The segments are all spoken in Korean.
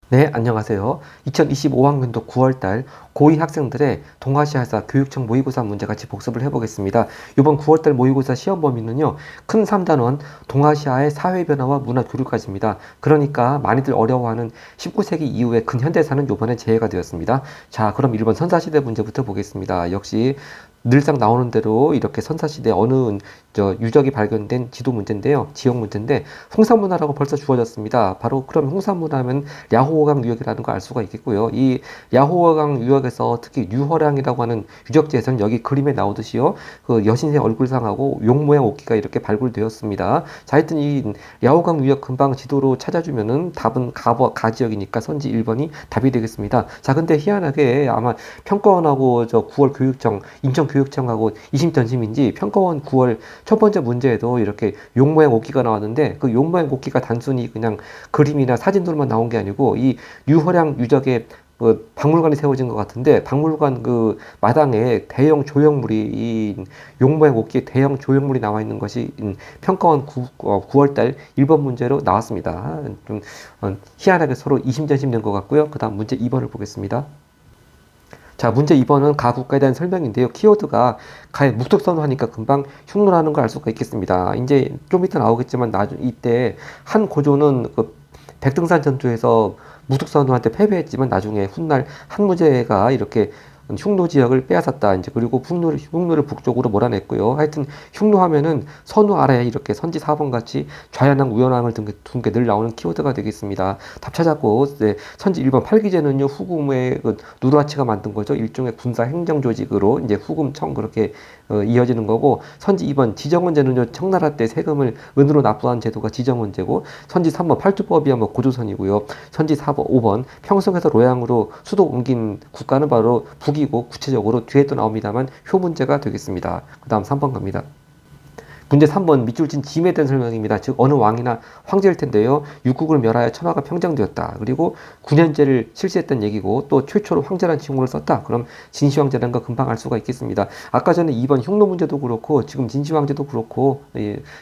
네, 안녕하세요. 2025학년도 9월달 고2 학생들의 동아시아사 교육청 모의고사 문제 같이 복습을 해보겠습니다. 이번 9월달 모의고사 시험 범위는요, 큰 3단원 동아시아의 사회 변화와 문화 교류까지입니다. 그러니까 많이들 어려워하는 19세기 이후의 근현대사는 이번에 제외가 되었습니다. 자, 그럼 1번 선사시대 문제부터 보겠습니다. 역시 늘상 나오는 대로 이렇게 선사시대 어느 유적이 발견된 지도 문제인데요. 지역 문제인데 홍산문화라고 벌써 주어졌습니다. 바로 그럼 홍산문화면 야호강 유역이라는 걸 알 수가 있겠고요. 이 야호강 유역에서 특히 유허량이라고 하는 유적지에서는 여기 그림에 나오듯이요. 그 여신의 얼굴상하고 용 모양 옷기가 이렇게 발굴되었습니다. 자, 하여튼 이 야호강 유역 금방 지도로 찾아주면은 답은 가 지역이니까 선지 1번이 답이 되겠습니다. 자, 근데 희한하게 아마 평가원하고 9월 교육청, 인천교육청하고 이심전심인지 평가원 9월 첫 번째 문제에도 이렇게 용 모양 옷기가 나왔는데 그 용 모양 옷기가 단순히 그냥 그림이나 사진으로만 나온 게 아니고 이 유허량 유적의 그 박물관이 세워진 것 같은데 박물관 그 마당에 대형 조형물이 이 용모양 옷기에 대형 조형물이 나와 있는 것이 평가원 9월달 1번 문제로 나왔습니다. 좀 희한하게 서로 이심전심된 것 같고요. 그 다음 문제 2번을 보겠습니다. 자, 문제 2번은 가 국가에 대한 설명인데요. 키워드가 가에 묵뚝선호 하니까 금방 흉노라는 걸 알 수가 있겠습니다. 이제 좀 이따 나오겠지만 이때 한 고조는 그 백등산 전투에서 묵뚝선호한테 패배했지만 나중에 훗날 한무제가 이렇게 흉노 지역을 빼앗았다. 이제 그리고 흉노를 북쪽으로 몰아냈고요. 하여튼 흉노 하면은 선우 아래에 이렇게 선지 4번 같이 좌연항, 우연항을 둔 게 늘 나오는 키워드가 되겠습니다. 답 찾았고, 네, 선지 1번 팔기제는요, 후금의 그 누르하치가 만든 거죠. 일종의 군사 행정 조직으로 이제 후금청 그렇게 이어지는 거고, 선지 2번 지정원제는요, 청나라 때 세금을 은으로 납부한 제도가 지정원제고, 선지 3번 팔주법이야 뭐 고조선이고요. 선지 4번, 5번 평성에서 로양으로 수도 옮긴 국가는 바로 북이고 구체적으로 뒤에 또 나옵니다만 효 문제가 되겠습니다. 그 다음 3번 갑니다. 문제 3번 밑줄 친 짐에 대한 설명입니다. 즉 어느 왕이나 황제일 텐데요. 육국을 멸하여 천하가 평정되었다. 그리고 9년제를 실시했던 얘기고 또 최초로 황제라는 칭호를 썼다. 그럼 진시황제라는 거 금방 알 수가 있겠습니다. 아까 전에 2번 흉노 문제도 그렇고 지금 진시황제도 그렇고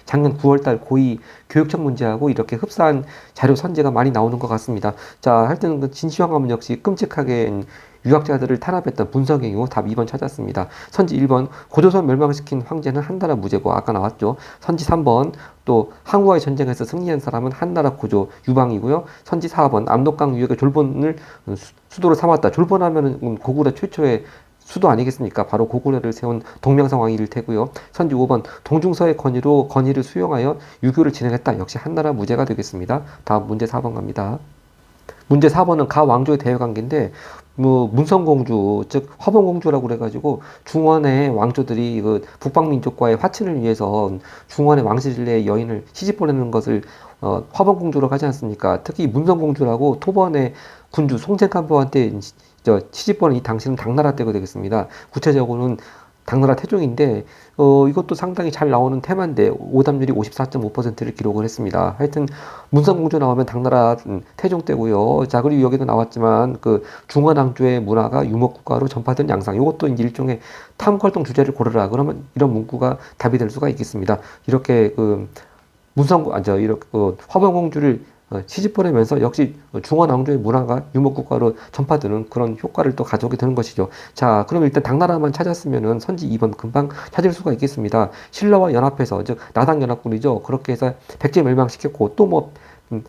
작년 9월달 고2 교육청 문제하고 이렇게 흡사한 자료 선제가 많이 나오는 것 같습니다. 자, 할 때는 그 진시황하면 역시 끔찍하게 유학자들을 탄압했던 분석행위고 답 2번 찾았습니다. 선지 1번 고조선 멸망시킨 황제는 한나라 무제고 아까 나왔죠. 선지 3번 또 항우와의 전쟁에서 승리한 사람은 한나라 고조 유방이고요. 선지 4번 압록강 유역의 졸본을 수도로 삼았다. 졸본하면은 고구려 최초의 수도 아니겠습니까? 바로 고구려를 세운 동명성왕일 테고요. 선지 5번 동중서의 건의를 수용하여 유교를 진행했다. 역시 한나라 무제가 되겠습니다. 다음 문제 4번 갑니다. 문제 4번은 가 왕조의 대외관계인데 뭐 문성공주 즉 화봉공주라고 그래가지고 중원의 왕조들이 그 북방민족과의 화친을 위해서 중원의 왕실의 여인을 시집 보내는 것을 화봉공주라고 하지 않습니까? 특히 문성공주라고 토번의 군주 송cen간부한테 시집 보낸 이 당시는 당나라 때가 되겠습니다. 구체적으로는 당나라 태종인데 이것도 상당히 잘 나오는 테마인데 오답률이 54.5%를 기록을 했습니다. 하여튼 문성공주 나오면 당나라 태종 때고요. 자, 그리고 여기도 나왔지만 그 중원왕조의 문화가 유목국가로 전파된 양상. 이것도 이제 일종의 탐구활동 주제를 고르라. 그러면 이런 문구가 답이 될 수가 있겠습니다. 이렇게 그 이렇게 화병공주를 시집 보내면서 역시 중원 왕조의 문화가 유목국가로 전파되는 그런 효과를 또 가져오게 되는 것이죠. 자, 그럼 일단 당나라만 찾았으면은 선지 2번 금방 찾을 수가 있겠습니다. 신라와 연합해서 즉 나당 연합군이죠. 그렇게 해서 백제 멸망시켰고 또 뭐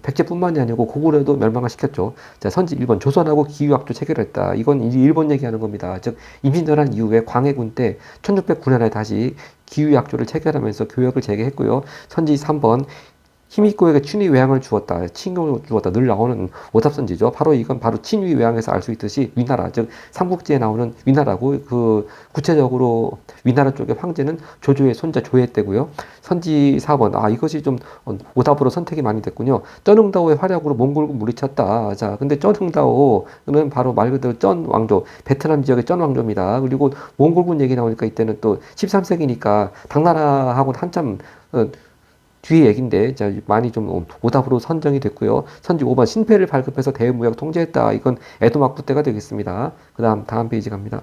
백제뿐만이 아니고 고구려도 멸망을 시켰죠. 자, 선지 1번 조선하고 기유학조 체결했다. 이건 이제 일본 얘기하는 겁니다. 즉 임진왜란 이후에 광해군 때 1609년에 다시 기유약조를 체결하면서 교역을 재개했고요. 선지 3번 히미코에게 친위 외양을 주었다. 칭호를 주었다. 늘 나오는 오답선지죠. 바로 이건 바로 친위 외양에서 알 수 있듯이 위나라, 즉 삼국지에 나오는 위나라고 그 구체적으로 위나라 쪽의 황제는 조조의 손자 조회 때고요. 선지 4번. 이것이 좀 오답으로 선택이 많이 됐군요. 쩐흥다오의 활약으로 몽골을 물리쳤다. 자, 근데 쩐흥다오는 바로 말 그대로 쩐 왕조, 베트남 지역의 쩐 왕조입니다. 그리고 몽골군 얘기 나오니까 이때는 또 13세기니까 당나라하고는 한참 뒤에 얘긴데 많이 좀 오답으로 선정이 됐고요. 선지 5번 신패를 발급해서 대무역 통제했다. 이건 에도 막부 때가 되겠습니다. 다음 페이지 갑니다.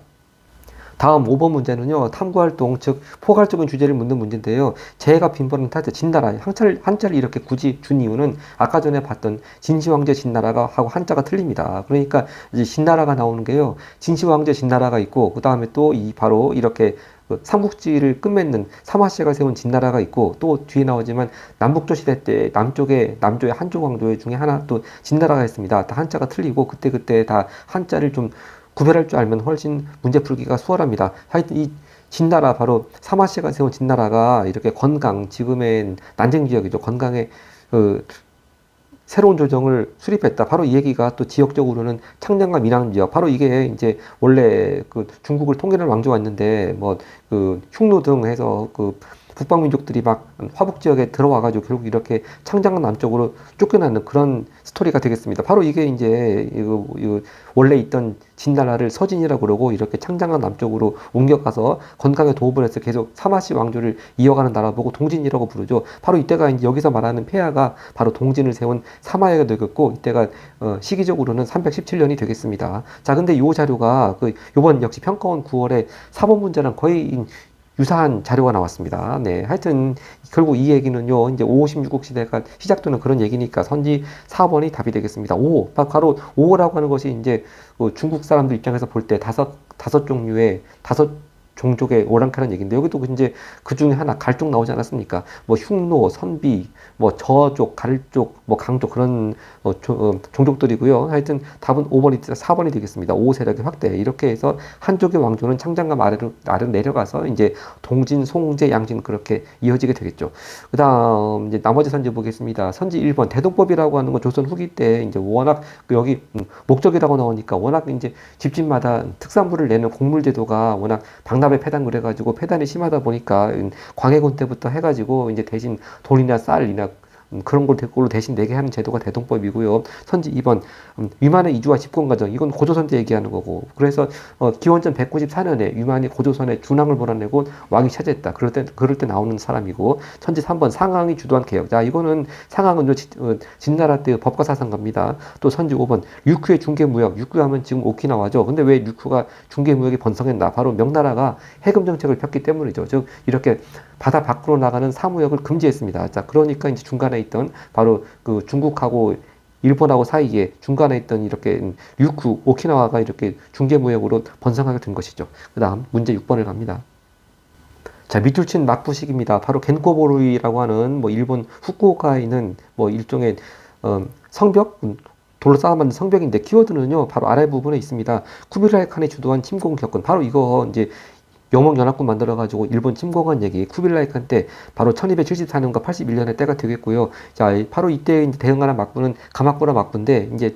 다음 5번 문제는요, 탐구활동, 즉, 포괄적인 주제를 묻는 문제인데요. 재해가 빈번한 타자, 진나라, 한자를 이렇게 굳이 준 이유는 아까 전에 봤던 진시황제 진나라가 하고 한자가 틀립니다. 그러니까 이제 진나라가 나오는 게요, 진시황제 진나라가 있고, 그 다음에 또 바로 이렇게 그 삼국지를 끝맺는 사마씨가 세운 진나라가 있고, 또 뒤에 나오지만 남북조 시대 때 남조의 한조 왕조 중에 하나 또 진나라가 있습니다. 다 한자가 틀리고, 그때 다 한자를 좀 구별할 줄 알면 훨씬 문제 풀기가 수월합니다. 하여튼 이 진나라, 바로 사마씨가 세운 진나라가 이렇게 건강, 지금의 난쟁 지역이죠. 건강에 그 새로운 조정을 수립했다. 바로 이 얘기가 또 지역적으로는 창녕과 미남 지역. 바로 이게 이제 원래 그 중국을 통일한 왕조가 있는데 뭐 그 흉노 등 해서 그 북방민족들이 막 화북 지역에 들어와가지고 결국 이렇게 창작한 남쪽으로 쫓겨나는 그런 스토리가 되겠습니다. 바로 이게 이제 이거 원래 있던 진나라를 서진이라고 그러고 이렇게 창작한 남쪽으로 옮겨가서 건강에 도움을 해서 계속 사마씨 왕조를 이어가는 나라 보고 동진이라고 부르죠. 바로 이때가 이제 여기서 말하는 폐하가 바로 동진을 세운 사마야가 되겠고 이때가 시기적으로는 317년이 되겠습니다. 자, 근데 이 자료가 그 요번 역시 평가원 9월에 4번 문제랑 거의 유사한 자료가 나왔습니다. 네, 하여튼 결국 이 얘기는요, 이제 5, 16국 시대가 시작되는 그런 얘기니까 선지 4번이 답이 되겠습니다. 5, 바로 5라고 하는 것이 이제 중국 사람들 입장에서 볼 때 다섯 종류의 다섯 종족의 오랑캐라는 얘기인데 여기도 이제 그 중에 하나 갈족 나오지 않았습니까? 뭐 흉노, 선비, 뭐 저족, 갈족, 뭐 강족 그런 종족들이고요. 하여튼 답은 5번이 4번이 되겠습니다. 5 세력의 확대 이렇게 해서 한족의 왕조는 창장감 아래로 내려가서 이제 동진, 송제, 양진 그렇게 이어지게 되겠죠. 그다음 이제 나머지 선지 보겠습니다. 선지 1번 대동법이라고 하는 건 조선 후기 때 이제 워낙 여기 목적이라고 나오니까 워낙 이제 집집마다 특산물을 내는 곡물제도가 워낙 박납의 폐단 그래가지고 폐단이 심하다 보니까 광해군 때부터 해가지고 이제 대신 돈이나 쌀이나 그런 걸로 대신 내게 하는 제도가 대동법이고요. 선지 2번 위만의 이주와 집권 과정 이건 고조선 때 얘기하는 거고 그래서 기원전 194년에 위만이 고조선에 준왕을 몰아내고 왕이 차지했다. 그럴 때 나오는 사람이고 선지 3번 상항이 주도한 개혁. 자 이거는 상항은 진나라 때 법과 사상가입니다. 또 선지 5번 류큐의 중개무역. 류큐하면 지금 오키나와죠. 근데 왜 류큐가 중개무역이 번성했나? 바로 명나라가 해금 정책을 폈기 때문이죠. 즉 이렇게 바다 밖으로 나가는 사무역을 금지했습니다. 자, 그러니까 이제 중간에 있던 바로 그 중국하고 일본하고 사이에 중간에 있던 이렇게 류큐, 오키나와가 이렇게 중개무역으로 번성하게 된 것이죠. 그 다음 문제 6번을 갑니다. 자, 밑줄 친 막부식입니다. 바로 겐코보루이라고 하는 뭐 일본 후쿠오카에 있는 뭐 일종의 성벽, 돌로 쌓아 만든 성벽인데 키워드는요 바로 아래 부분에 있습니다. 쿠빌라이 칸이 주도한 침공 격군. 바로 이거 이제 영목연합군 만들어가지고 일본 침공한 얘기 쿠빌라이 칸 때 바로 1274년과 81년의 때가 되겠고요. 자, 바로 이때 이제 대응하는 막부는 가마쿠라 막부인데 이제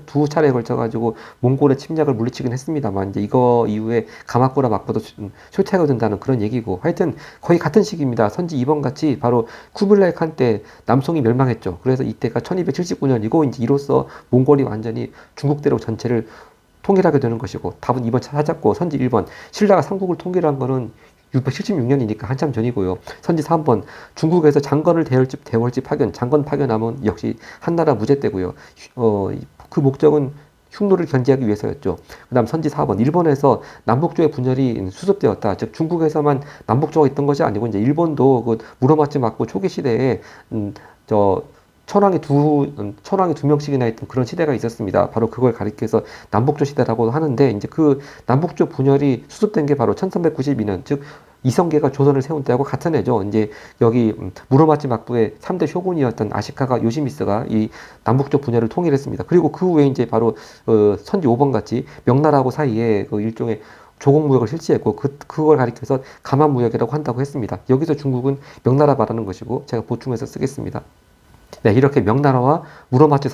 두 차례에 걸쳐가지고 몽골의 침략을 물리치긴 했습니다만 이제 이거 이후에 가마쿠라 막부도 초퇴가 된다는 그런 얘기고 하여튼 거의 같은 시기입니다. 선지 2번 같이 바로 쿠빌라이 칸 때 남송이 멸망했죠. 그래서 이때가 1279년이고 이제 이로써 몽골이 완전히 중국 대륙 전체를 통일하게 되는 것이고 답은 2번 찾았고 선지 1번 신라가 삼국을 통일한 거는 676년이니까 한참 전이고요. 선지 3번 중국에서 장건을 대월집 파견 장건 파견하면 역시 한나라 무죄 때고요. 그 목적은 흉노를 견제하기 위해서였죠. 그 다음 선지 4번 일본에서 남북조의 분열이 수습되었다. 즉 중국에서만 남북조가 있던 것이 아니고 이제 일본도 그 무로마치 맞고 초기 시대에 천황이 두 명씩이나 있던 그런 시대가 있었습니다. 바로 그걸 가리켜서 남북조 시대라고 하는데, 이제 그 남북조 분열이 수습된 게 바로 1392년, 즉, 이성계가 조선을 세운 때하고 같은 해죠. 이제 여기 무로마치 막부의 3대 쇼군이었던 아시카가 요시미스가 이 남북조 분열을 통일했습니다. 그리고 그 후에 이제 바로 선지 5번 같이 명나라하고 사이에 그 일종의 조공무역을 실시했고 그걸 가리켜서 가만무역이라고 한다고 했습니다. 여기서 중국은 명나라 말하는 것이고 제가 보충해서 쓰겠습니다. 네, 이렇게 명나라와 무로마치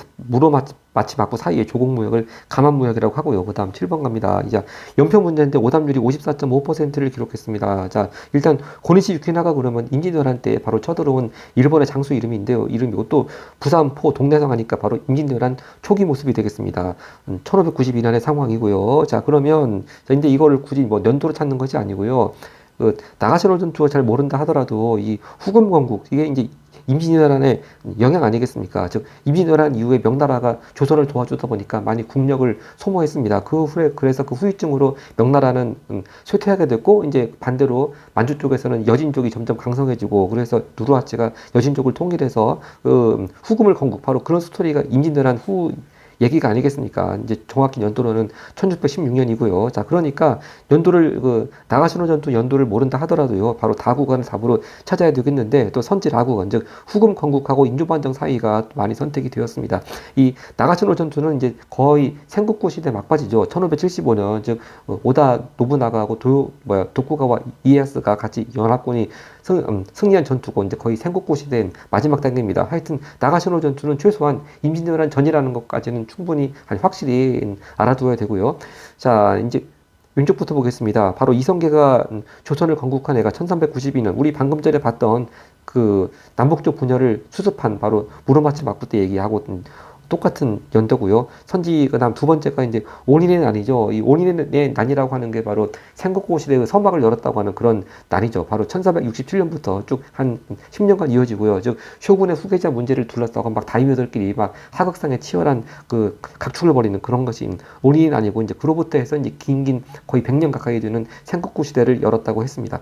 막부 사이의 조공무역을 가만무역이라고 하고요. 그 다음 7번 갑니다. 이제 연평 문제인데 오답률이 54.5%를 기록했습니다. 자, 일단 고니시 유키나가 그러면 임진왜란 때 바로 쳐들어온 일본의 장수 이름인데요. 이름이고 또 부산포 동래성 하니까 바로 임진왜란 초기 모습이 되겠습니다. 1592년의 상황이고요. 자, 그러면 이제 이거를 굳이 뭐 연도로 찾는 것이 아니고요. 나가시로 전투가 잘 모른다 하더라도 이 후금건국 이게 이제 임진왜란의 영향 아니겠습니까? 즉 임진왜란 이후에 명나라가 조선을 도와주다 보니까 많이 국력을 소모했습니다. 그 후에 그래서 그 후유증으로 명나라는 쇠퇴하게 됐고 이제 반대로 만주 쪽에서는 여진 쪽이 점점 강성해지고 그래서 누르하치가 여진 쪽을 통일해서 후금을 건국 바로 그런 스토리가 임진왜란 후 얘기가 아니겠습니까? 이제 정확히 연도로는 1616년이고요. 자, 그러니까 연도를 나가시노 전투 연도를 모른다 하더라도요. 바로 다국간을 답으로 찾아야 되겠는데 또 선지 라국은 즉 후금 건국하고 인조반정 사이가 많이 선택이 되었습니다. 이 나가시노 전투는 이제 거의 생국고 시대 막바지죠. 1575년 즉 오다 노부나가하고 도쿠가와 이에야스가 같이 연합군이 승리한 전투고 이제 거의 생국고 시대인 마지막 단계입니다. 하여튼 나가시노 전투는 최소한 임진왜란 전이라는 것까지는 충분히 확실히 알아두어야 되고요. 자, 이제 왼쪽부터 보겠습니다. 바로 이성계가 조선을 건국한 해가 1392년 우리 방금 전에 봤던 그 남북쪽 분열을 수습한 바로 무로마치 막부 때 얘기하고 똑같은 연도고요. 선지 그다음 두 번째가 이제 온인의 난이죠. 이 온인의 난이라고 하는 게 바로 생국고 시대의 서막을 열었다고 하는 그런 난이죠. 바로 1467년부터 쭉 한 10년간 이어지고요. 즉 쇼군의 후계자 문제를 둘러싸고 막 다이묘들끼리 막 하극상에 치열한 그 각축을 벌이는 그런 것이 온인의 난이고 이제 그로부터 해서 이제 긴 거의 100년 가까이 되는 생국고 시대를 열었다고 했습니다.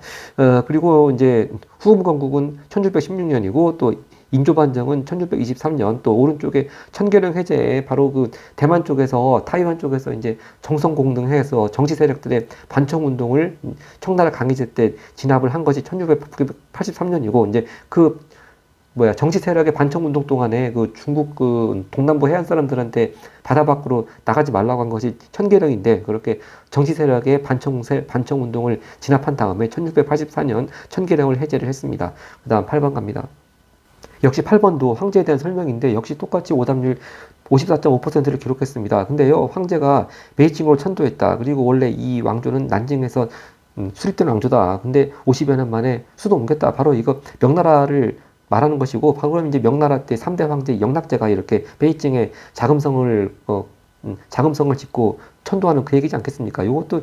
그리고 이제 후금 건국은 1616년이고 또 인조반정은 1623년 또 오른쪽에 천계령 해제에 바로 그 대만 쪽에서 타이완 쪽에서 이제 정성공등해서 정치 세력들의 반청 운동을 청나라 강희제 때 진압을 한 것이 1683년이고 이제 그 정치 세력의 반청 운동 동안에 그 중국 그 동남부 해안 사람들한테 바다 밖으로 나가지 말라고 한 것이 천계령인데 그렇게 정치 세력의 반청 운동을 진압한 다음에 1684년 천계령을 해제를 했습니다. 그다음 8번 갑니다. 역시 8번도 황제에 대한 설명인데 역시 똑같이 오답률 54.5%를 기록했습니다. 근데요, 황제가 베이징으로 천도했다. 그리고 원래 이 왕조는 난징에서 수립된 왕조다. 근데 50여 년 만에 수도 옮겼다. 바로 이거 명나라를 말하는 것이고, 바로 이제 명나라 때 3대 황제 영락제가 이렇게 베이징에 자금성을 짓고 천도하는 그 얘기지 않겠습니까? 이것도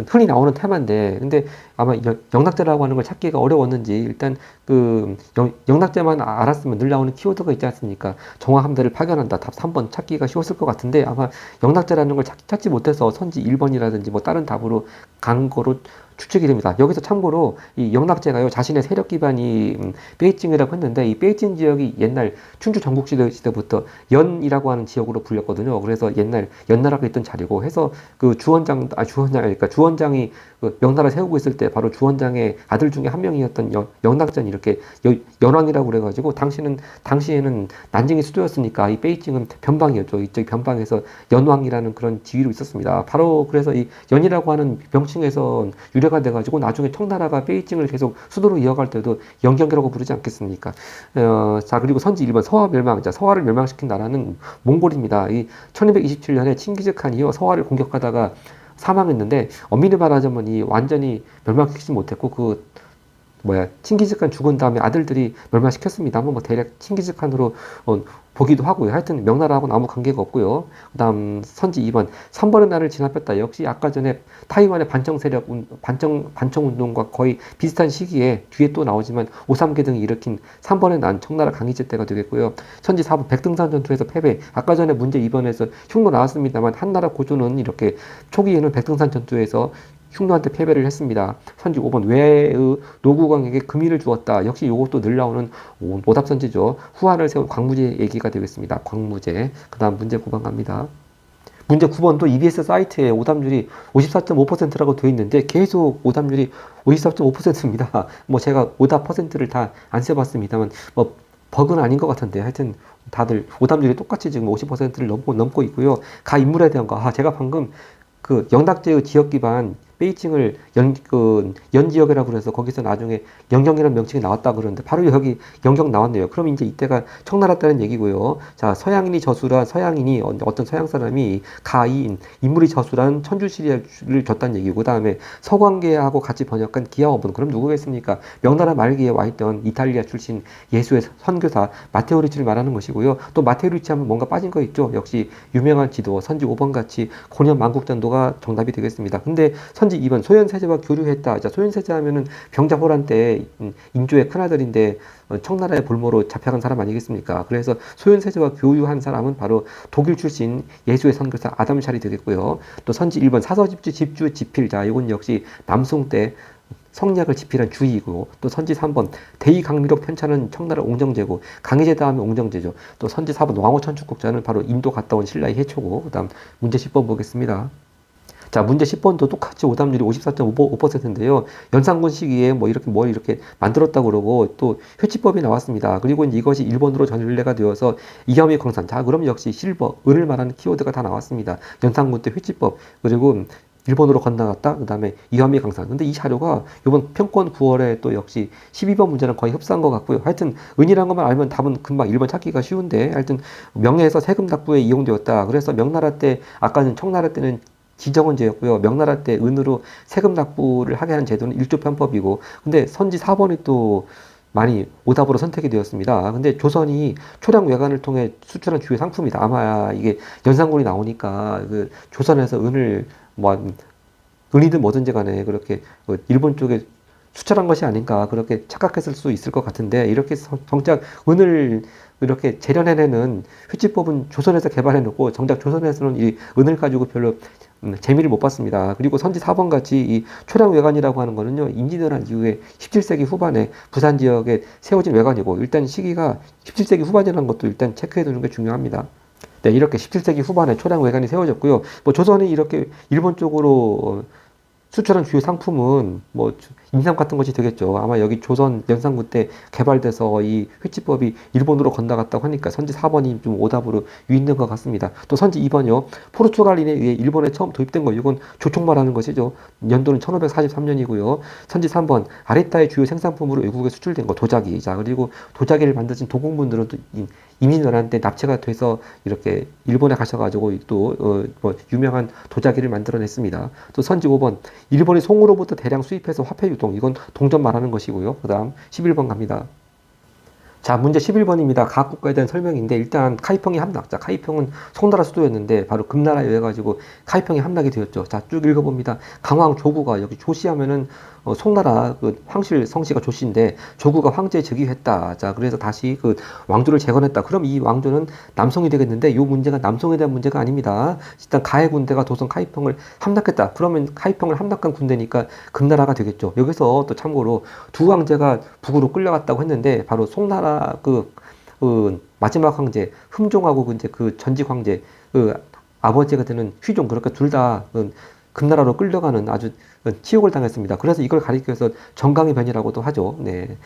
흔히 나오는 테마인데, 근데 아마 영락제라고 하는 걸 찾기가 어려웠는지, 일단 그 영락제만 알았으면 늘 나오는 키워드가 있지 않습니까? 정화 함대를 파견한다. 답 3번 찾기가 쉬웠을 것 같은데, 아마 영락제라는 걸 찾지 못해서 선지 1번이라든지 뭐 다른 답으로 간 거로 추측이 됩니다. 여기서 참고로 이 영락제가요, 자신의 세력 기반이 베이징이라고 했는데, 이 베이징 지역이 옛날 춘추 전국시대부터 연이라고 하는 지역으로 불렸거든요. 그래서 옛날 연나라가 있던 자리고 해서 그 주원장이 그 명나라 세우고 있을 때 바로 주원장의 아들 중에 한 명이었던 영락전이 이렇게 연왕이라고 그래가지고 당시에는 난징이 수도였으니까 이 베이징은 변방이었죠. 이쪽 변방에서 연왕이라는 그런 지위로 있었습니다. 바로 그래서 이 연이라고 하는 명칭에서 유래가 돼가지고 나중에 청나라가 베이징을 계속 수도로 이어갈 때도 영경이라고 부르지 않겠습니까? 자, 그리고 선지 1번 서화 멸망. 자, 서화를 멸망시킨 나라는 몽골입니다. 이 1227년에 칭기즈칸이요 서화를 공격하다가 사망했는데 엄밀히 말하자면 이 완전히 멸망시키지 못했고 칭기즈칸 죽은 다음에 아들들이 멸망시켰습니다만 뭐 대략 칭기즈칸으로 보기도 하고요. 하여튼 명나라하고는 아무 관계가 없고요. 그다음 선지 2번 3번의 날을 진압했다. 역시 아까 전에 타이완의 반청 운동과 거의 비슷한 시기에 뒤에 또 나오지만 오삼계 등이 일으킨 3번의 난 청나라 강희제 때가 되겠고요. 선지 4번 백등산 전투에서 패배. 아까 전에 문제 2번에서 흉노 나왔습니다만 한나라 고조는 이렇게 초기에는 백등산 전투에서 흉노한테 패배를 했습니다. 선지 5번 외의 노구광에게 금의를 주었다. 역시 이것도 늘 나오는 오답선지죠. 후한을 세운 광무제 얘기가 되겠습니다. 광무제. 그 다음 문제 9번 갑니다. 문제 9번도 EBS 사이트에 오답률이 54.5%라고 되어 있는데 계속 오답률이 54.5%입니다. 뭐 제가 오답 퍼센트를 다 안 세봤습니다만 뭐 버그는 아닌 것 같은데 하여튼 다들 오답률이 똑같이 지금 50%를 넘고 있고요. 가 인물에 대한 거. 제가 방금 그 영락제의 지역 기반 베이징을 연 지역이라고 그래서 거기서 나중에 영경이라는 명칭이 나왔다 그러는데 바로 여기 영경 나왔네요. 그럼 이제 이때가 청나라 때는 얘기고요. 자, 서양인이 어떤 서양 사람이 가인 인물이 저술한 천주시리아를 줬다는 얘기고 그다음에 서광계하고 같이 번역한 기하어분 그럼 누구겠습니까? 명나라 말기에 와 있던 이탈리아 출신 예수의 선교사 마테오 리치를 말하는 것이고요. 또 마테오 리치 하면 뭔가 빠진 거 있죠. 역시 유명한 지도 선지 5번 같이 고년 만국전도가 정답이 되겠습니다. 근데 선지 선지 2번 소현세자와 교류했다. 자, 소현세자 하면은 병자호란 때 인조의 큰아들인데 청나라의 볼모로 잡혀간 사람 아니겠습니까? 그래서 소현세자와 교류한 사람은 바로 독일 출신 예수의 선교사 아담 샬이 되겠고요. 또 선지 1번 사서집주 집주 집필. 자, 이건 역시 남송 때 성리학을 집필한 주의이고, 또 선지 3번 대의강미록 편찬은 청나라 옹정제고, 강희제 다음에 옹정제죠. 또 선지 4번 왕후 천축국자는 바로 인도 갔다 온 신라의 해초고. 그 다음 문제 10번 보겠습니다. 자, 문제 10번도 똑같이 오답률이 54.5%인데요. 연산군 시기에 뭐 이렇게 뭘 이렇게 만들었다고 그러고, 또 회치법이 나왔습니다. 그리고 이것이 일본으로 전율례가 되어서 이염의 광산. 자, 그럼 역시 실버, 을을 말하는 키워드가 다 나왔습니다. 연산군 때 회치법, 그리고 일본으로 건너갔다. 그 다음에 이화미 강산. 근데 이 자료가 이번 평권 9월에 또 역시 12번 문제랑 거의 흡사한 것 같고요. 하여튼 은이란 것만 알면 답은 금방 1번 찾기가 쉬운데, 하여튼 명예에서 세금 납부에 이용되었다. 그래서 명나라 때, 아까는 청나라 때는 지정원제였고요. 명나라 때 은으로 세금 납부를 하게 하는 제도는 일조 편법이고, 근데 선지 4번이 또 많이 오답으로 선택이 되었습니다. 근데 조선이 초량 외관을 통해 수출한 주요 상품이다. 아마 이게 연산군이 나오니까 그 조선에서 은을 뭐 은이든 뭐든지 간에 그렇게 일본 쪽에 수출한 것이 아닌가 그렇게 착각했을 수 있을 것 같은데, 이렇게 정작 은을 이렇게 재련해내는 회치법은 조선에서 개발해놓고 정작 조선에서는 이 은을 가지고 별로 재미를 못 봤습니다. 그리고 선지 4번 같이 이 초량 외관이라고 하는 거는요, 임진왜란 이후에 17세기 후반에 부산 지역에 세워진 외관이고, 일단 시기가 17세기 후반이라는 것도 일단 체크해 두는 게 중요합니다. 네, 이렇게 17세기 후반에 초량 외관이 세워졌고요. 뭐 조선이 이렇게 일본 쪽으로 수출한 주요 상품은 뭐 인삼 같은 것이 되겠죠. 아마 여기 조선 연산군 때 개발돼서 이 회치법이 일본으로 건너갔다고 하니까 선지 4번이 좀 오답으로 유있는 것 같습니다. 또 선지 2번이요. 포르투갈인에 의해 일본에 처음 도입된 거, 이건 조총 말하는 것이죠. 연도는 1543년이고요. 선지 3번 아리따의 주요 생산품으로 외국에 수출된 거, 도자기. 자, 그리고 도자기를 만드신 도공분들은 또 이민연한 때 납치가 돼서 이렇게 일본에 가셔가지고 또 뭐 유명한 도자기를 만들어냈습니다. 또 선지 5번 일본이 송으로부터 대량 수입해서 화폐 유통, 이건 동전 말하는 것이고요. 그 다음 11번 갑니다. 자, 문제 11번입니다. 각 국가에 대한 설명인데, 일단 카이평이 함락. 자, 카이평은 송나라 수도였는데 바로 금나라에 의해 가지고 카이평이 함락이 되었죠. 자, 쭉 읽어봅니다. 강왕 조구가, 여기 조씨하면은 송나라 그 황실 성씨가 조씨인데 조구가 황제에 즉위했다. 자, 그래서 다시 그 왕조를 재건했다. 그럼 이 왕조는 남송이 되겠는데, 이 문제가 남송에 대한 문제가 아닙니다. 일단 가해 군대가 도성 카이평을 함락했다. 그러면 카이평을 함락한 군대니까 금나라가 되겠죠. 여기서 또 참고로 두 황제가 북으로 끌려갔다고 했는데, 바로 송나라 마지막 황제 흠종하고 그 전직 황제 아버지가 되는 휘종, 그렇게 둘 다 금나라로 끌려가는 아주 치욕을 당했습니다. 그래서 이걸 가리켜서 정강의 변이라고도 하죠. 네.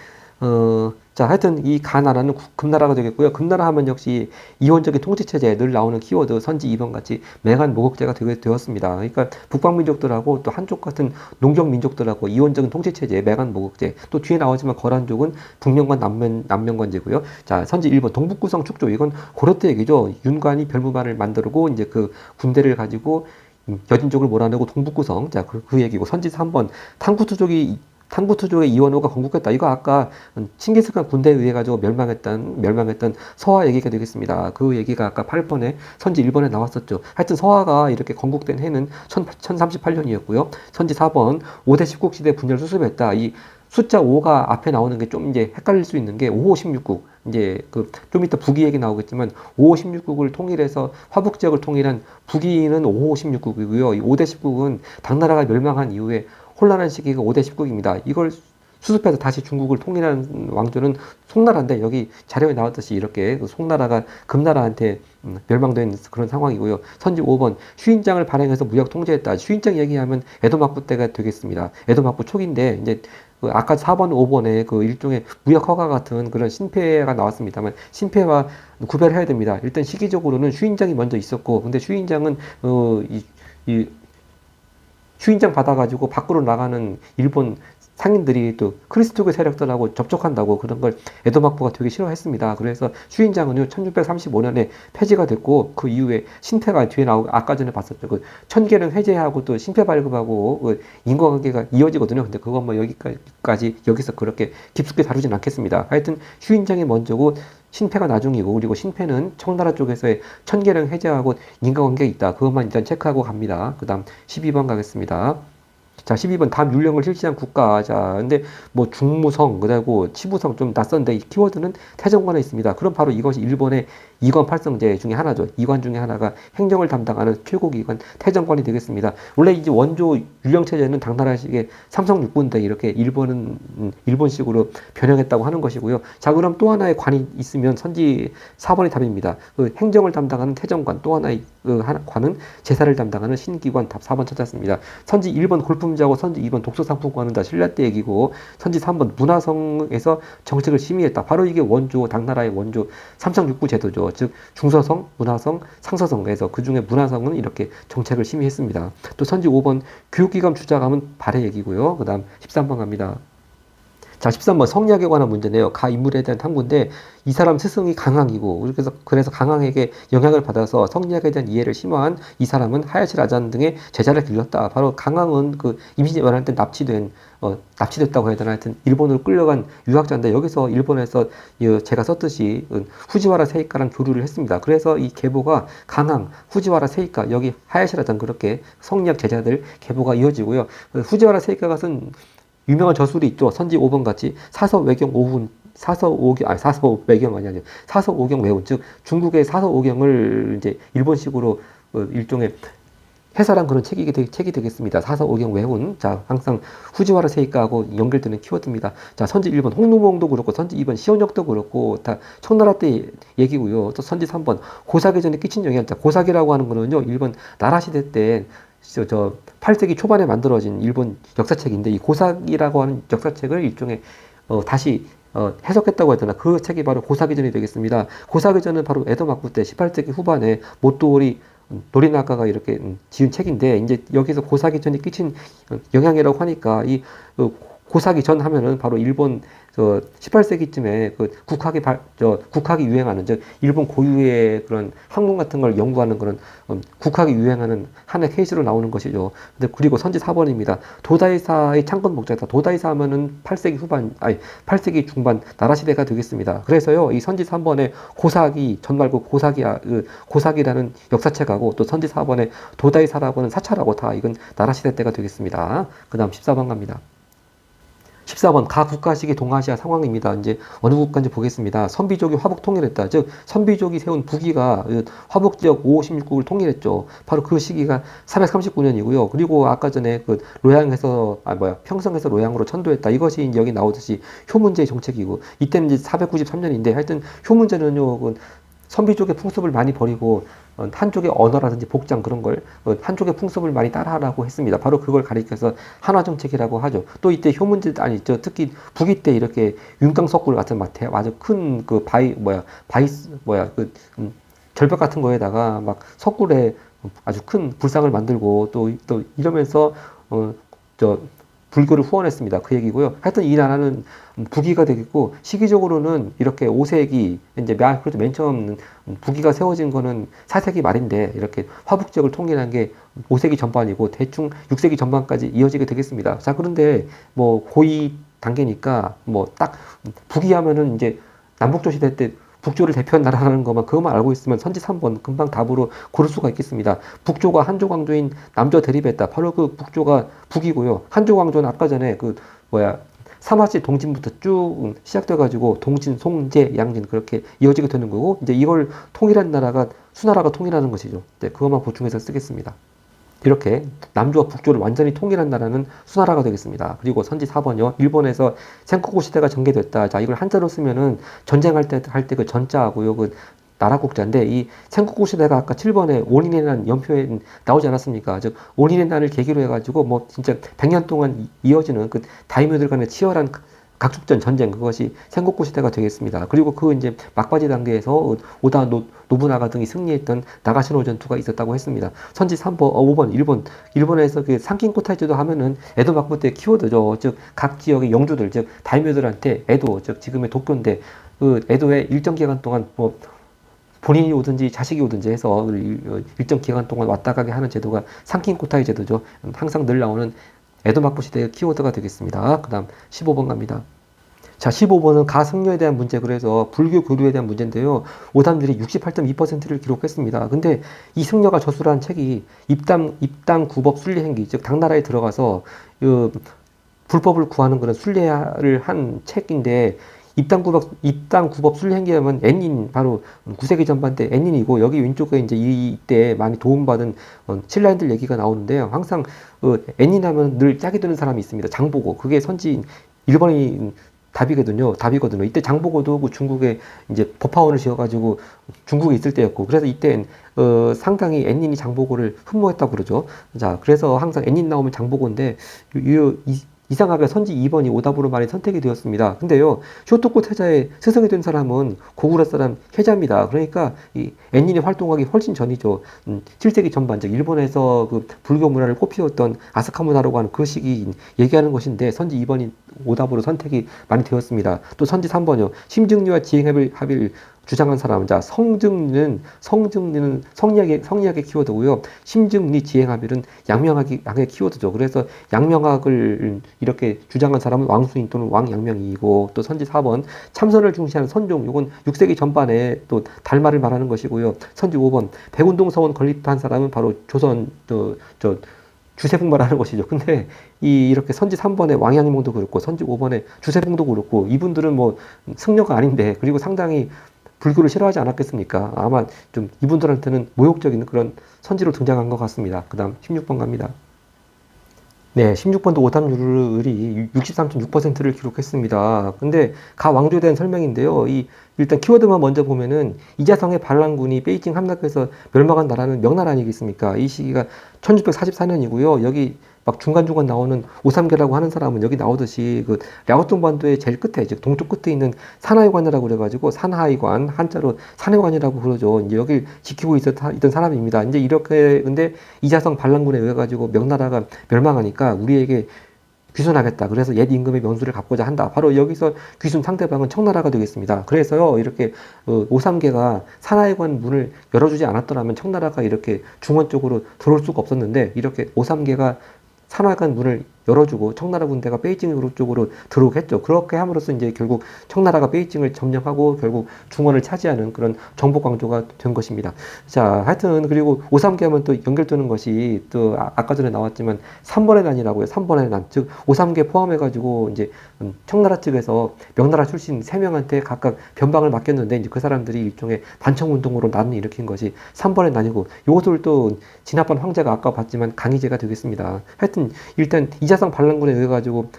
자, 하여튼 이 가나라는 금나라가 되겠고요. 금나라 하면 역시 이원적인 통치체제, 늘 나오는 키워드 선지 2번 같이 맹한 모국제가 되었습니다. 그러니까 북방민족들하고 또 한쪽 같은 농경민족들하고 이원적인 통치체제, 맹한 모국제, 또 뒤에 나오지만 거란족은 북면관 남면관제고요. 자, 선지 1번 동북구성 축조, 이건 고려 때 얘기죠. 윤관이 별무반을 만들고 이제 그 군대를 가지고 여진족을 몰아내고 동북구성. 자, 그 얘기고. 선지 3번 탕구투족의 이원호가 건국했다. 이거 아까 칭기스칸 군대에 의해 가지고 멸망했던 서화 얘기가 되겠습니다. 그 얘기가 아까 8번에 선지 1번에 나왔었죠. 하여튼 서화가 이렇게 건국된 해는 1038년이었고요. 선지 4번 5대 10국 시대 분열 수습했다. 이 숫자 5가 앞에 나오는 게 좀 이제 헷갈릴 수 있는 게 5호 16국. 이제 좀 이따 북위 얘기 나오겠지만 5호 16국을 통일해서 화북 지역을 통일한 북위는 5호 16국이고요. 이 5대 10국은 당나라가 멸망한 이후에 혼란한 시기가 5대 10국입니다. 이걸 수습해서 다시 중국을 통일한 왕조는 송나라인데, 여기 자료에 나왔듯이 이렇게 송나라가 금나라한테 멸망된 그런 상황이고요. 선지 5번 휴인장을 발행해서 무역 통제했다. 휴인장 얘기하면 에도막부 때가 되겠습니다. 에도막부 초기인데, 이제 아까 4번, 5번에 그 일종의 무역 허가 같은 그런 신패가 나왔습니다만, 신패와 구별해야 됩니다. 일단 시기적으로는 휴인장이 먼저 있었고, 근데 휴인장은 이 휴인장 받아가지고 밖으로 나가는 일본 상인들이 또 크리스토교 세력들하고 접촉한다고 그런 걸 에도막부가 되게 싫어했습니다. 그래서 휴인장은요 1635년에 폐지가 됐고, 그 이후에 신패가 뒤에 나오고, 아까 전에 봤었죠. 그 천계령 해제하고 또 신패 발급하고 인과관계가 이어지거든요. 근데 그건 뭐 여기서 그렇게 깊숙이 다루진 않겠습니다. 하여튼 휴인장이 먼저고 신패가 나중이고, 그리고 신패는 청나라 쪽에서의 천계령 해제하고 인과관계가 있다. 그것만 일단 체크하고 갑니다. 그 다음 12번 가겠습니다. 자, 12번 다음 율령을 실시한 국가. 자, 근데 뭐 중무성, 그리고 치부성 좀 낯선데 이 키워드는 태정관에 있습니다. 그럼 바로 이것이 일본의 이관 팔성제 중에 하나죠. 이관 중에 하나가 행정을 담당하는 최고기관 태정관이 되겠습니다. 원래 이제 원조 율령 체제는 당나라식의 삼성 육군대 이렇게 일본은 일본식으로 변형했다고 하는 것이고요. 자, 그럼 또 하나의 관이 있으면 선지 4번이 답입니다. 그 행정을 담당하는 태정관, 또 하나의 관은 제사를 담당하는 신기관. 답 4번 찾았습니다. 선지 1번 골품제하고 선지 2번 독서상품권은 다 신라 때 얘기고, 선지 3번 문화성에서 정책을 심의했다. 바로 이게 원조, 당나라의 원조 삼성육부 제도죠. 즉 중서성, 문화성, 상서성에서 그 중에 문화성은 이렇게 정책을 심의했습니다. 또 선지 5번 교육기관 주자감은 발해 얘기고요. 그 다음 13번 갑니다. 자, 13번 성리학에 관한 문제네요. 가 인물에 대한 탐구인데 이 사람 스승이 강항이고, 그래서 강항에게 영향을 받아서 성리학에 대한 이해를 심화한 이 사람은 하야시 라잔 등의 제자를 길렀다. 바로 강항은 그 임신이 원할 때 납치됐다고 해야 되나, 하여튼 일본으로 끌려간 유학자인데 여기서 일본에서 제가 썼듯이 후지와라 세이카랑 교류를 했습니다. 그래서 이 계보가 강항, 후지와라 세이카, 여기 하야시 라잔, 그렇게 성리학 제자들 계보가 이어지고요. 후지와라 세이카가 쓴 유명한 저술이 있죠. 선지 5번 같이 사서 외경 오훈, 사서 오경 외운, 즉 중국의 사서 오경을 이제 일본식으로 일종의 해설한 그런 책이 되겠습니다. 사서 오경 외운. 자, 항상 후지와라 세이카하고 연결되는 키워드입니다. 자, 선지 1번 홍루몽도 그렇고, 선지 2번 시원역도 그렇고, 다 청나라 때 얘기고요. 또 선지 3번 고사기전에 끼친 영향. 자, 고사기라고 하는 거는요, 일본 나라 시대 때 8세기 초반에 만들어진 일본 역사책인데, 이 고사기라고 하는 역사책을 일종의 다시 해석했다고 해야 되나, 그 책이 바로 고사기전이 되겠습니다. 고사기전은 바로 에도 막부 때 18세기 후반에 모토오리 노리나가가 이렇게 지은 책인데, 이제 여기서 고사기전이 끼친 영향이라고 하니까 이 고사기전 하면은 바로 일본 18세기쯤에 그 국학이 유행하는, 즉 일본 고유의 그런 학문 같은 걸 연구하는 그런 국학이 유행하는 하나의 케이스로 나오는 것이죠. 근데 그리고 선지 4번입니다. 도다이사의 창건 목자다. 도다이사 하면은 8세기 중반 나라 시대가 되겠습니다. 그래서요, 이 선지 3번에 고사기 전 말고 고사기라는 역사책하고, 또 선지 4번에 도다이사라고 하는 사찰하고, 다 이건 나라 시대 때가 되겠습니다. 그다음 14번 갑니다. 14번 가 국가식의 동아시아 상황입니다. 이제 어느 국가인지 보겠습니다. 선비족이 화북 통일했다. 즉 선비족이 세운 북위가 화북 지역 556국을 통일했죠. 바로 그 시기가 439년이고요. 그리고 아까 전에 그 평성에서 로양으로 천도했다. 이것이 여기 나오듯이 효문제의 정책이고, 이때는 이제 493년인데 하여튼 효문제는요, 선비족의 풍습을 많이 버리고 한쪽의 언어라든지 복장 그런 걸 한쪽의 풍습을 많이 따라하라고 했습니다. 바로 그걸 가리켜서 한화정책이라고 하죠. 또 이때 효문제 아니죠. 특히 북위 때 이렇게 윤강석굴 같은 아주 큰 절벽 같은 거에다가 막 석굴에 아주 큰 불상을 만들고, 또 이러면서 불교를 후원했습니다. 그 얘기고요. 하여튼 이 나라는 북위가 되겠고, 시기적으로는 이렇게 5세기, 이제 그래도 맨 처음 북위가 세워진 거는 4세기 말인데, 이렇게 화북 지역을 통일한 게 5세기 전반이고, 대충 6세기 전반까지 이어지게 되겠습니다. 자, 그런데 고위 단계니까 딱 북위 하면은 이제 남북조 시대 때 북조를 대표한 나라라는 그것만 알고 있으면 선지 3번 금방 답으로 고를 수가 있겠습니다. 북조가 한조 광조인 남조 대립했다. 바로 그 북조가 북이고요. 한조 광조는 아까 전에 사마시 동진부터 쭉 시작돼가지고 동진, 송제, 양진 그렇게 이어지게 되는 거고, 이제 이걸 통일한 나라가 수나라가 통일하는 것이죠. 네, 그것만 보충해서 쓰겠습니다. 이렇게 남조와 북조를 완전히 통일한 나라는 수나라가 되겠습니다. 그리고 선지 4번이요. 일본에서 센코쿠 시대가 전개됐다. 자, 이걸 한자로 쓰면은 전쟁할 때 그 전자하고요. 그 나라 국자인데, 이 센코쿠 시대가 아까 7번에 온인의 난 연표에 나오지 않았습니까? 즉 온인의 난을 계기로 해가지고 진짜 100년 동안 이어지는 그 다이묘들 간의 치열한 각축전 전쟁, 그것이 센고쿠 시대가 되겠습니다. 그리고 그 이제 막바지 단계에서 오다 노부나가 등이 승리했던 나가시노 전투가 있었다고 했습니다. 선지 3번, 5번, 일본에서 그 상킨코타이즈도 하면은 에도 막부 때 키워드죠. 즉 각 지역의 영주들, 즉 다이묘들한테 에도, 즉 지금의 도쿄인데 그 에도에 일정 기간 동안 본인이 오든지 자식이 오든지 해서 일정 기간 동안 왔다 가게 하는 제도가 상킨코타이 제도죠. 항상 늘 나오는 에도 막부 시대의 키워드가 되겠습니다. 그 다음 15번 갑니다. 자, 15번은 가승려에 대한 문제, 그래서 불교 교류에 대한 문제인데요. 오답률이 68.2%를 기록했습니다. 근데 이 승려가 저술한 책이 입당 구법 순례행기, 즉 당나라에 들어가서 불법을 구하는 그런 순례를 한 책인데, 입당 구법 순례행기하면 애닌, 바로 9세기 전반 때 애닌이고, 여기 왼쪽에 이제 이때 많이 도움받은 신라인들 얘기가 나오는데요. 항상 애닌하면 늘 짝이 드는 사람이 있습니다. 장보고, 그게 선지인 일본인 답이거든요. 이때 장보고도 그 중국에 이제 법화원을 지어가지고 중국에 있을 때였고, 그래서 이때 상당히 애닌이 장보고를 흠모했다고 그러죠. 자, 그래서 항상 애닌 나오면 장보고인데, 이상하게 선지 2번이 오답으로 많이 선택이 되었습니다. 근데요, 쇼토코 태자의 스승이 된 사람은 고구려 사람 해자입니다. 그러니까 이 애닌이 활동하기 훨씬 전이죠. 7세기 전반, 즉 일본에서 그 불교 문화를 꽃피웠던 아스카 문화라고 하는 그 시기 얘기하는 것인데, 선지 2번이 오답으로 선택이 많이 되었습니다. 또 선지 3번이요. 심증리와 지행합을 주장한 사람. 자, 성증리는 성리학의 키워드고요. 심증리, 지행합일은 양명학의 키워드죠. 그래서 양명학을 이렇게 주장한 사람은 왕수인 또는 왕양명이고, 또 선지 4번 참선을 중시하는 선종, 이건 6세기 전반에 또 달마를 말하는 것이고요. 선지 5번 백운동 서원 건립한 사람은 바로 조선 주세풍마를 하는 것이죠. 근데 이렇게 선지 3번에 왕양명도 그렇고, 선지 5번에 주세풍도 그렇고, 이분들은 뭐 승려가 아닌데, 그리고 상당히 불교를 싫어하지 않았겠습니까? 아마 좀 이분들한테는 모욕적인 그런 선지로 등장한 것 같습니다. 그 다음 16번 갑니다. 네, 16번도 오답률이 63.6%를 기록했습니다. 근데 가 왕조에 대한 설명인데요. 일단 키워드만 먼저 보면은 이자성의 반란군이 베이징 함락해서 멸망한 나라는 명나라 아니겠습니까? 이 시기가 1644년이고요. 여기 막 중간중간 나오는 오삼계라고 하는 사람은 여기 나오듯이 그 랴오뚱 반도의 제일 끝에, 즉 동쪽 끝에 있는 산하이관이라고 그래가지고 산하이관, 한자로 산해관이라고 그러죠. 이제 여길 지키고 있던 사람입니다. 이제 이렇게, 근데 이자성 반란군에 의해 가지고 명나라가 멸망하니까 우리에게 귀순하겠다. 그래서 옛 임금의 명수를 갚고자 한다. 바로 여기서 귀순 상대방은 청나라가 되겠습니다. 그래서요, 이렇게 오삼계가 산하의관 문을 열어주지 않았더라면 청나라가 이렇게 중원 쪽으로 들어올 수가 없었는데, 이렇게 오삼계가 산하관 문을 열어주고 청나라 군대가 베이징 쪽으로 들어오게 했죠. 그렇게 함으로써 이제 결국 청나라가 베이징을 점령하고 결국 중원을 차지하는 그런 정복 강조가 된 것입니다. 자, 하여튼 그리고 오삼계 하면 또 연결되는 것이 또 아까 전에 나왔지만 3번의 난이라고요. 3번의 난. 즉 오삼계 포함해가지고 이제 청나라 측에서 명나라 출신 3명한테 각각 변방을 맡겼는데, 이제 그 사람들이 일종의 반청운동으로 난을 일으킨 것이 3번의 난이고, 이것을 또 진압한 황제가 아까 봤지만 강희제가 되겠습니다. 하여튼 일단 이자성 반란군에 의해 가지고